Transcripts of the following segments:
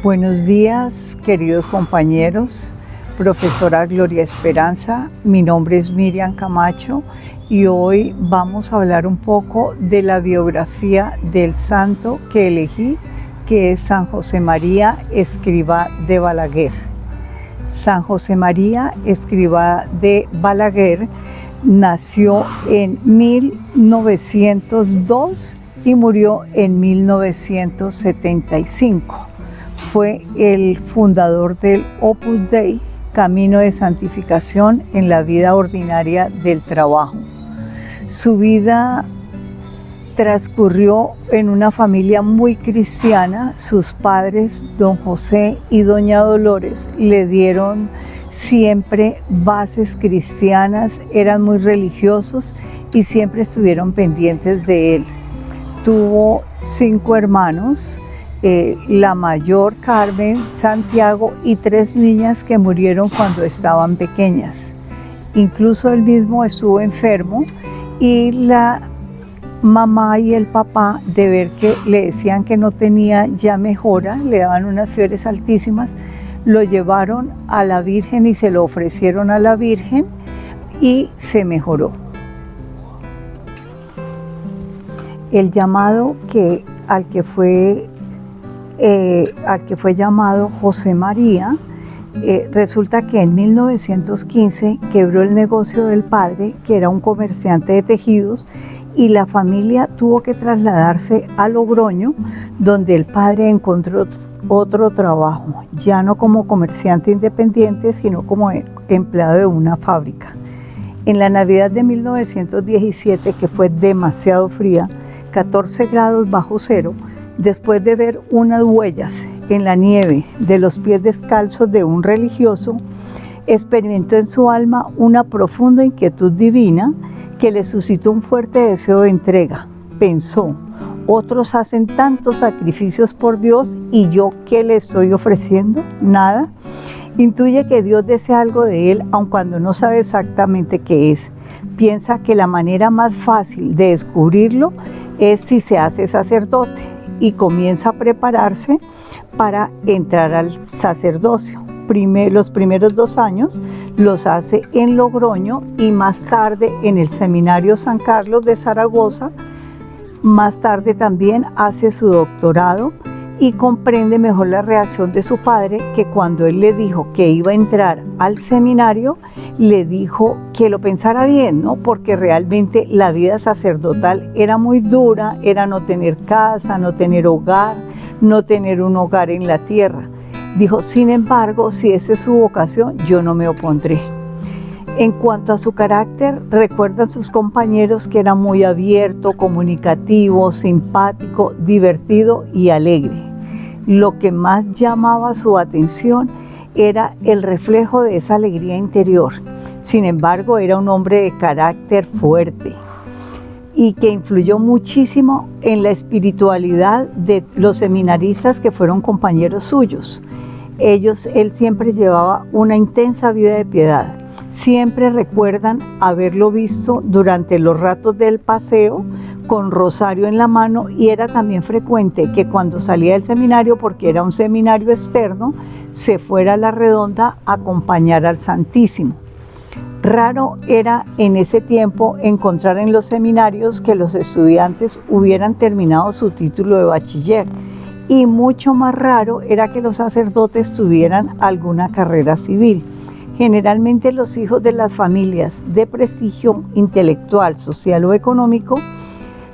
Buenos días, queridos compañeros, profesora Gloria Esperanza. Mi nombre es Miriam Camacho y hoy vamos a hablar un poco de la biografía del santo que elegí, que es San José María Escrivá de Balaguer. San José María Escrivá de Balaguer nació en 1902 y murió en 1975. Fue el fundador del Opus Dei, Camino de Santificación en la vida ordinaria del trabajo. Su vida transcurrió en una familia muy cristiana. Sus padres, don José y doña Dolores, le dieron siempre bases cristianas, eran muy religiosos y siempre estuvieron pendientes de él. Tuvo 5 hermanos, la mayor Carmen, Santiago y 3 niñas que murieron cuando estaban pequeñas. Incluso él mismo estuvo enfermo y la mamá y el papá, de ver que le decían que no tenía ya mejora, le daban unas fiebres altísimas, lo llevaron a la Virgen y se lo ofrecieron a la Virgen y se mejoró. El llamado al que fue llamado José María, resulta que en 1915 quebró el negocio del padre, que era un comerciante de tejidos, y la familia tuvo que trasladarse a Logroño, donde el padre encontró otro trabajo, ya no como comerciante independiente, sino como empleado de una fábrica. En la Navidad de 1917, que fue demasiado fría, 14 grados bajo cero, después de ver unas huellas en la nieve de los pies descalzos de un religioso, experimentó en su alma una profunda inquietud divina que le suscitó un fuerte deseo de entrega. Pensó: otros hacen tantos sacrificios por Dios y yo, ¿qué le estoy ofreciendo? Nada. Intuye que Dios desea algo de él, aun cuando no sabe exactamente qué es. Piensa que la manera más fácil de descubrirlo es si se hace sacerdote, y comienza a prepararse para entrar al sacerdocio. Los primeros 2 años los hace en Logroño y más tarde en el Seminario San Carlos de Zaragoza. Más tarde también hace su doctorado y comprende mejor la reacción de su padre, que cuando él le dijo que iba a entrar al seminario, le dijo que lo pensara bien, ¿no? Porque realmente la vida sacerdotal era muy dura, era no tener casa, no tener hogar, no tener un hogar en la tierra. Dijo: sin embargo, si esa es su vocación, yo no me opondré. En cuanto a su carácter, recuerdan sus compañeros que era muy abierto, comunicativo, simpático, divertido y alegre. Lo que más llamaba su atención era el reflejo de esa alegría interior. Sin embargo, era un hombre de carácter fuerte y que influyó muchísimo en la espiritualidad de los seminaristas que fueron compañeros suyos. Él siempre llevaba una intensa vida de piedad. Siempre recuerdan haberlo visto durante los ratos del paseo con rosario en la mano, y era también frecuente que cuando salía del seminario, porque era un seminario externo, se fuera a la Redonda a acompañar al Santísimo. Raro era en ese tiempo encontrar en los seminarios que los estudiantes hubieran terminado su título de bachiller, y mucho más raro era que los sacerdotes tuvieran alguna carrera civil. Generalmente los hijos de las familias de prestigio intelectual, social o económico,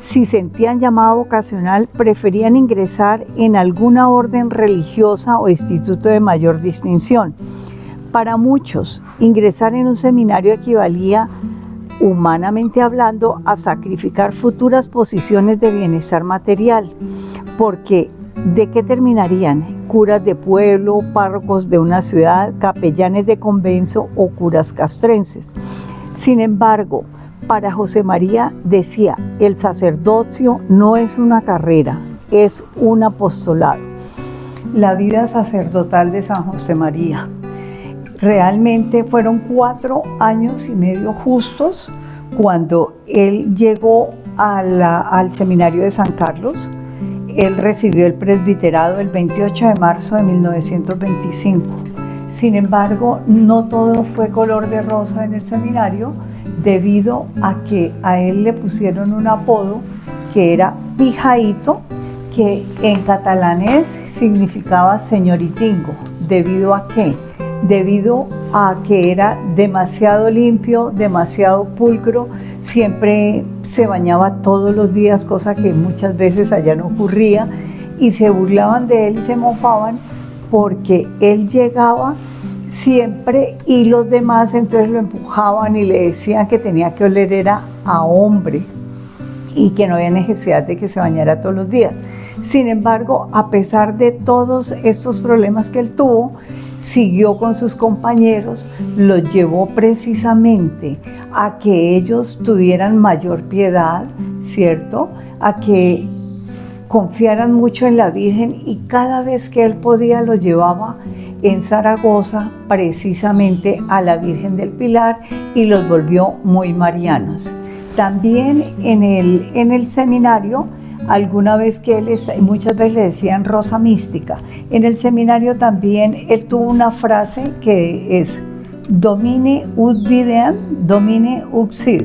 si sentían llamado vocacional, preferían ingresar en alguna orden religiosa o instituto de mayor distinción. Para muchos, ingresar en un seminario equivalía, humanamente hablando, a sacrificar futuras posiciones de bienestar material, porque ¿de qué terminarían? Curas de pueblo, párrocos de una ciudad, capellanes de convento o curas castrenses. Sin embargo, para José María, decía, el sacerdocio no es una carrera, es un apostolado. La vida sacerdotal de San José María. Realmente fueron 4 años y medio justos cuando él llegó al seminario de San Carlos. él recibió el presbiterado el 28 de marzo de 1925. Sin embargo, no todo fue color de rosa en el seminario, debido a que a él le pusieron un apodo que era Pijaito, que en catalanés significaba señoritingo. ¿Debido a qué? Debido a que era demasiado limpio, demasiado pulcro, siempre se bañaba todos los días, cosa que muchas veces allá no ocurría, y se burlaban de él y se mofaban porque él llegaba siempre y los demás entonces lo empujaban y le decían que tenía que oler era a hombre y que no había necesidad de que se bañara todos los días. Sin embargo, a pesar de todos estos problemas que él tuvo, siguió con sus compañeros, los llevó precisamente a que ellos tuvieran mayor piedad, ¿cierto? A que confiaran mucho en la Virgen, y cada vez que él podía lo llevaba en Zaragoza precisamente a la Virgen del Pilar y los volvió muy marianos. También en el seminario, alguna vez que muchas veces le decían Rosa Mística, en el seminario también él tuvo una frase que es Domine ut videam, Domine ut sid,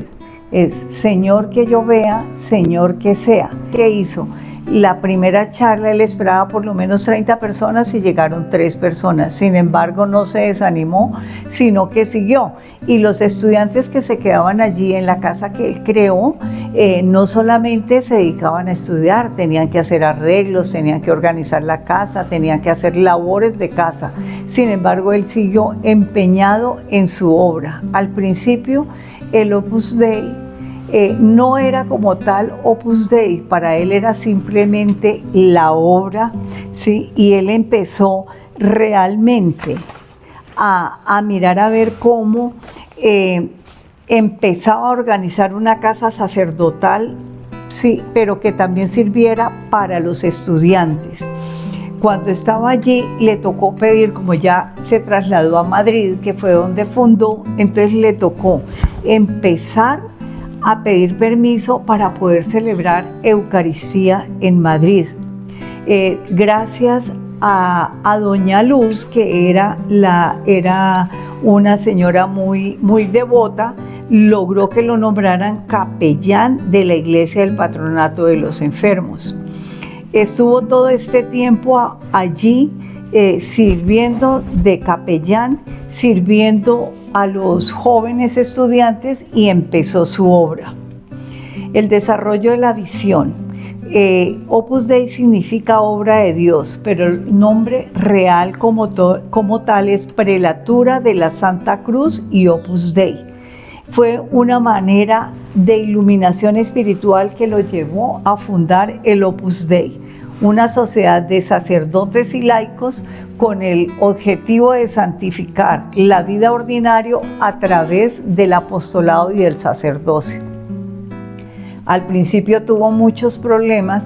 es Señor que yo vea, Señor que sea. ¿Qué hizo? La primera charla él esperaba por lo menos 30 personas y llegaron 3 personas. Sin embargo, no se desanimó, sino que siguió. Y los estudiantes que se quedaban allí en la casa que él creó, no solamente se dedicaban a estudiar, tenían que hacer arreglos, tenían que organizar la casa, tenían que hacer labores de casa. Sin embargo, él siguió empeñado en su obra. Al principio, el Opus Dei no era como tal Opus Dei, para él era simplemente la obra, ¿sí? Y él empezó realmente a mirar a ver cómo empezaba a organizar una casa sacerdotal, sí, pero que también sirviera para los estudiantes. Cuando estaba allí le tocó pedir, como ya se trasladó a Madrid, que fue donde fundó, entonces le tocó empezar a pedir permiso para poder celebrar Eucaristía en Madrid. Gracias a Doña Luz, que era una señora muy devota, logró que lo nombraran capellán de la Iglesia del Patronato de los Enfermos. Estuvo todo este tiempo allí sirviendo de capellán, sirviendo a los jóvenes estudiantes, y empezó su obra. El desarrollo de la visión. Opus Dei significa obra de Dios, pero el nombre real como tal es Prelatura de la Santa Cruz y Opus Dei. Fue una manera de iluminación espiritual que lo llevó a fundar el Opus Dei, una sociedad de sacerdotes y laicos con el objetivo de santificar la vida ordinaria a través del apostolado y del sacerdocio. Al principio tuvo muchos problemas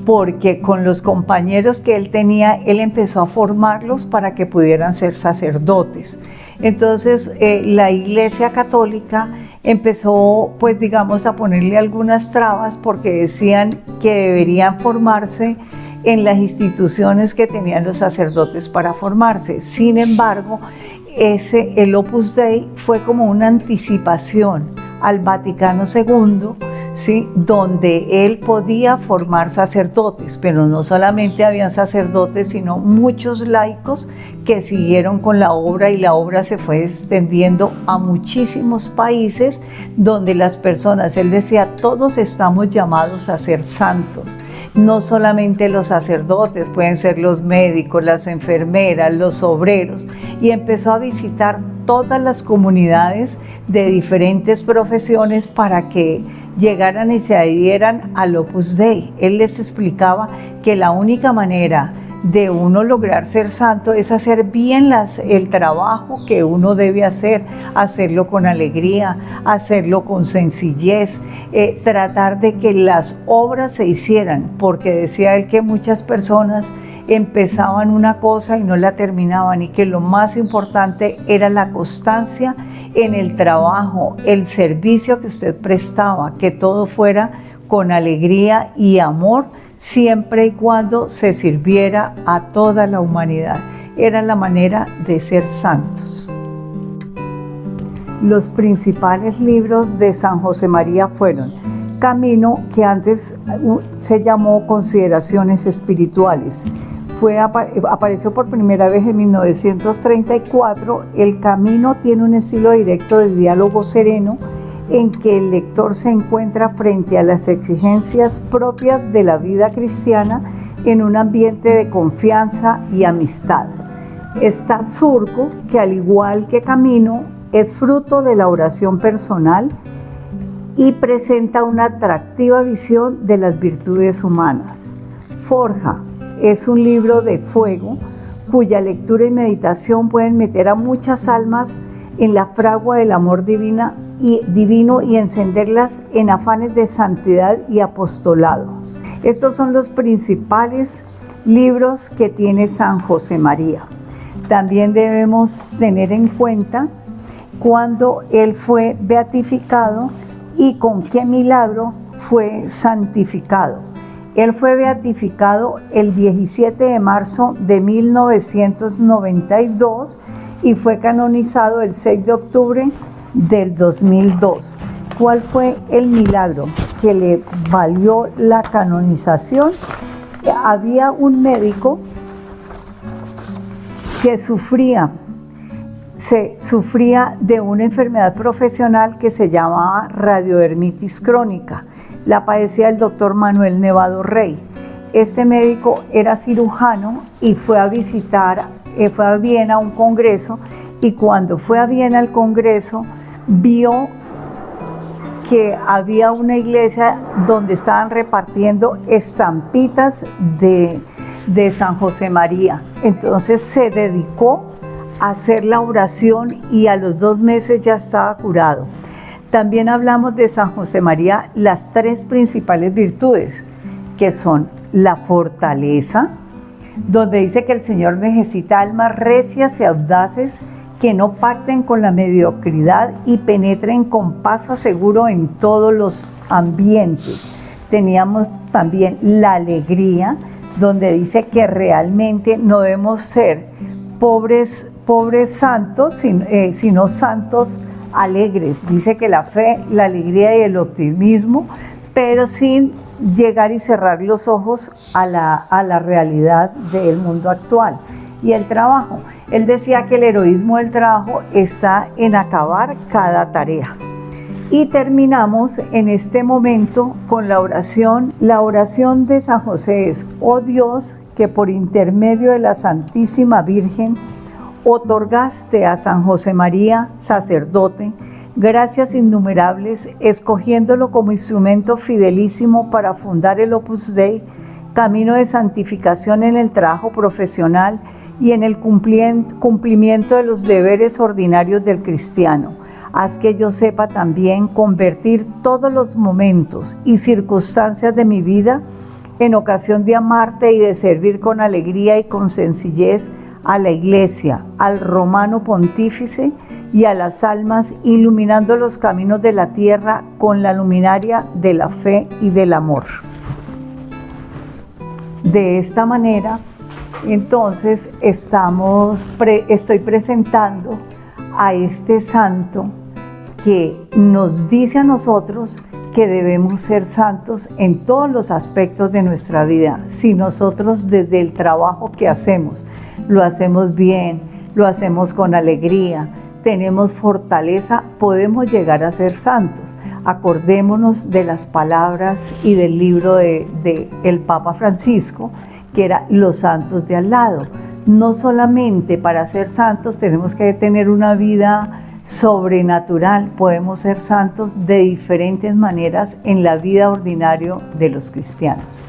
porque con los compañeros que él tenía, él empezó a formarlos para que pudieran ser sacerdotes. Entonces la Iglesia Católica empezó, pues digamos, a ponerle algunas trabas porque decían que deberían formarse en las instituciones que tenían los sacerdotes para formarse. Sin embargo, el Opus Dei fue como una anticipación al Vaticano II, ¿sí? Donde él podía formar sacerdotes, pero no solamente habían sacerdotes, sino muchos laicos que siguieron con la obra, y la obra se fue extendiendo a muchísimos países donde las personas, él decía, todos estamos llamados a ser santos. No solamente los sacerdotes, pueden ser los médicos, las enfermeras, los obreros, y empezó a visitar todas las comunidades de diferentes profesiones para que llegaran y se adhieran al Opus Dei. Él les explicaba que la única manera de uno lograr ser santo es hacer bien el trabajo que uno debe hacer, hacerlo con alegría, hacerlo con sencillez, tratar de que las obras se hicieran, porque decía él que muchas personas empezaban una cosa y no la terminaban, y que lo más importante era la constancia en el trabajo, el servicio que usted prestaba, que todo fuera con alegría y amor, siempre y cuando se sirviera a toda la humanidad. Era la manera de ser santos. Los principales libros de San José María fueron Camino, que antes se llamó Consideraciones Espirituales. Apareció por primera vez en 1934. El Camino tiene un estilo directo de diálogo sereno en que el lector se encuentra frente a las exigencias propias de la vida cristiana en un ambiente de confianza y amistad. Está Surco, que al igual que Camino, es fruto de la oración personal y presenta una atractiva visión de las virtudes humanas. Forja es un libro de fuego cuya lectura y meditación pueden meter a muchas almas en la fragua del amor divino y encenderlas en afanes de santidad y apostolado. Estos son los principales libros que tiene San José María. También debemos tener en cuenta cuando él fue beatificado y con qué milagro fue santificado. Él fue beatificado el 17 de marzo de 1992 y fue canonizado el 6 de octubre del 2002. ¿Cuál fue el milagro que le valió la canonización? Había un médico que sufría de una enfermedad profesional que se llamaba radiodermitis crónica. La padecía el doctor Manuel Nevado Rey. Este médico era cirujano y fue a Viena a un congreso, y cuando fue a Viena al congreso vio que había una iglesia donde estaban repartiendo estampitas de San José María. Entonces se dedicó a hacer la oración y a los 2 meses ya estaba curado. También hablamos de San José María las 3 principales virtudes, que son la fortaleza, donde dice que el Señor necesita almas recias y audaces que no pacten con la mediocridad y penetren con paso seguro en todos los ambientes. Teníamos también la alegría, donde dice que realmente no debemos ser pobres santos, sino santos alegres. Dice que la fe, la alegría y el optimismo, pero sin llegar y cerrar los ojos a la realidad del mundo actual. Y el trabajo. Él decía que el heroísmo del trabajo está en acabar cada tarea. Y terminamos en este momento con la oración. La oración de San José es: oh Dios, que por intermedio de la Santísima Virgen otorgaste a San José María, sacerdote, gracias innumerables, escogiéndolo como instrumento fidelísimo para fundar el Opus Dei, camino de santificación en el trabajo profesional y en el cumplimiento de los deberes ordinarios del cristiano. Haz que yo sepa también convertir todos los momentos y circunstancias de mi vida en ocasión de amarte y de servir con alegría y con sencillez a la Iglesia, al Romano Pontífice y a las almas, iluminando los caminos de la tierra con la luminaria de la fe y del amor. De esta manera, entonces, estoy presentando a este santo que nos dice a nosotros que debemos ser santos en todos los aspectos de nuestra vida. Si nosotros desde el trabajo que hacemos, lo hacemos bien, lo hacemos con alegría, tenemos fortaleza, podemos llegar a ser santos. Acordémonos de las palabras y del libro del Papa Francisco, que era los santos de al lado. No solamente para ser santos tenemos que tener una vida sobrenatural, podemos ser santos de diferentes maneras en la vida ordinaria de los cristianos.